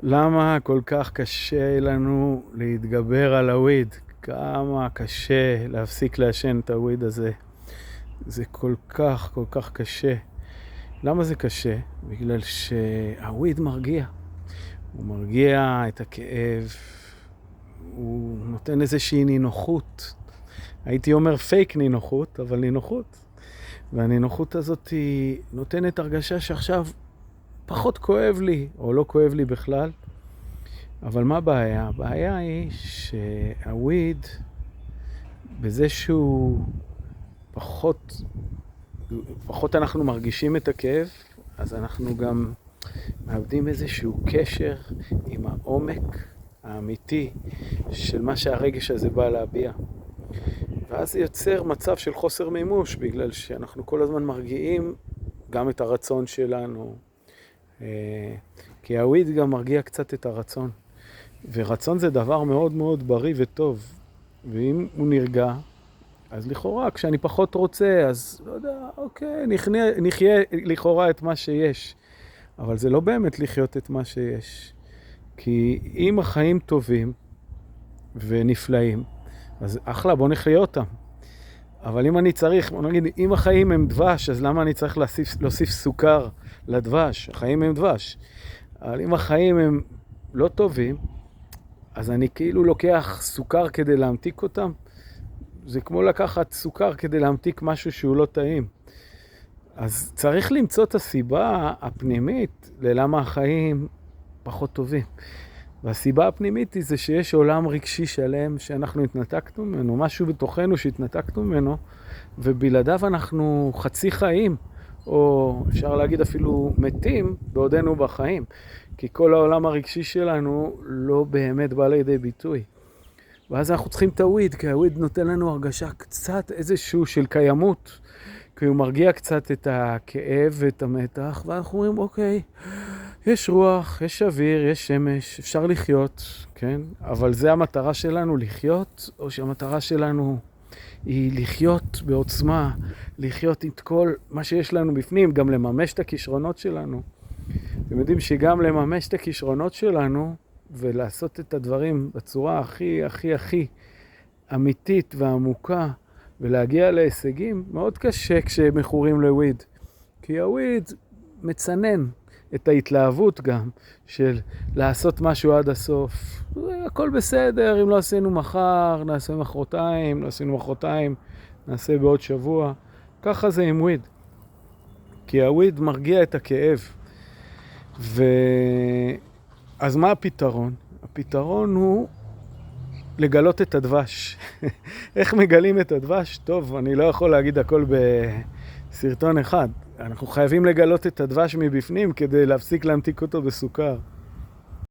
למה כל כך קשה לנו להתגבר על הוויד? כמה קשה להפסיק לעשן את הוויד הזה. זה כל כך קשה. למה זה קשה? בגלל שהוויד מרגיע. הוא מרגיע את הכאב. הוא נותן איזושהי נינוחות. הייתי אומר פייק נינוחות, אבל נינוחות. והנינוחות הזאת היא נותנת הרגשה שעכשיו פחות כואב לי, או לא כואב לי בכלל. אבל מה הבעיה? הבעיה היא שהוויד, בזה שהוא פחות אנחנו מרגישים את הכאב, אז אנחנו גם מאבדים איזשהו קשר עם העומק האמיתי של מה שהרגש הזה בא להביע. ואז זה יוצר מצב של חוסר מימוש, בגלל שאנחנו כל הזמן מרגיעים גם את הרצון שלנו. כי הוויד גם מרגיע קצת את הרצון. ורצון זה דבר מאוד מאוד בריא וטוב. ואם הוא נרגע, אז לכאורה, כשאני פחות רוצה, אז לא יודע, אוקיי, נחיה לכאורה את מה שיש. אבל זה לא באמת לחיות את מה שיש. כי אם החיים טובים ונפלאים, אז אחלה, בוא נחיה אותם. אבל אם אני צריך, בוא נגיד, אם החיים הם דבש, אז למה אני צריך להוסיף סוכר לדבש? החיים הם דבש. אבל אם החיים הם לא טובים, אז אני כאילו לוקח סוכר כדי להמתיק אותם. זה כמו לקחת סוכר כדי להמתיק משהו שהוא לא טעים. אז צריך למצוא את הסיבה הפנימית ללמה החיים פחות טובים. והסיבה הפנימית היא זה שיש עולם רגשי שלם שאנחנו התנתקנו ממנו, משהו בתוכנו שהתנתקנו ממנו, ובלעדיו אנחנו חצי חיים, או אפשר להגיד אפילו מתים בעודנו בחיים. כי כל העולם הרגשי שלנו לא באמת בא לידי ביטוי. ואז אנחנו צריכים את הוויד, כי הוויד נותן לנו הרגשה קצת איזשהו של קיימות, כי הוא מרגיע קצת את הכאב ואת המתח, ואנחנו אומרים, אוקיי, יש רוח, יש אוויר, יש שמש, אפשר לחיות, כן? אבל זה המטרה שלנו, לחיות, או שהמטרה שלנו היא לחיות בעוצמה, לחיות את כל מה שיש לנו בפנים, גם לממש את הכישרונות שלנו. אתם יודעים שגם לממש את הכישרונות שלנו, ולעשות את הדברים בצורה הכי אמיתית ועמוקה, ולהגיע להישגים, מאוד קשה כשמכורים לוויד. כי הוויד מצנן את ההתלהבות גם של לעשות משהו עד הסוף. הכל בסדר, אם לא עשינו מחר, נעשה מחרתיים, לא עשינו מחרתיים, נעשה בעוד שבוע. ככה זה עם וויד. כי הוויד מרגיע את הכאב. אז מה הפתרון? הפתרון הוא לגלות את הדבש. איך מגלים את הדבש? טוב, אני לא יכול להגיד הכל בסרטון אחד. אנחנו חייבים לגלות את הדבש מבפנים כדי להפסיק להמתיק אותו בסוכר.